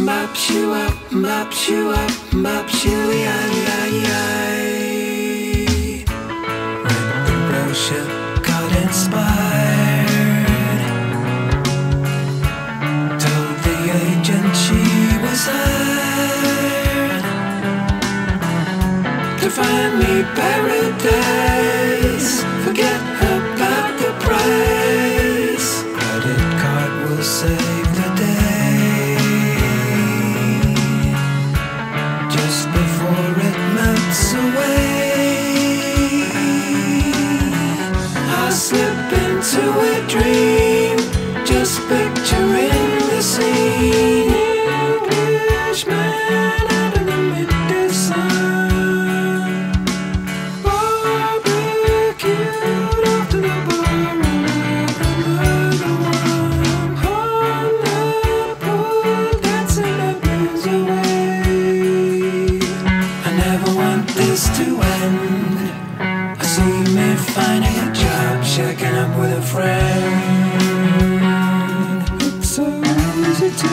Mops you up, mops you up, mops you, read the brochure, got inspired. Told the agent she was hired to find me paradise. Forget about the price. Credit card will save the day. Just before it melts away, I'll slip into a dream, just picturing the scene. Englishman out of the midday sun, barbecued off to the bar, another one on the pool, dancing the blues away. I never want this to end. I see me finding a job, checking up with a friend. It's so easy to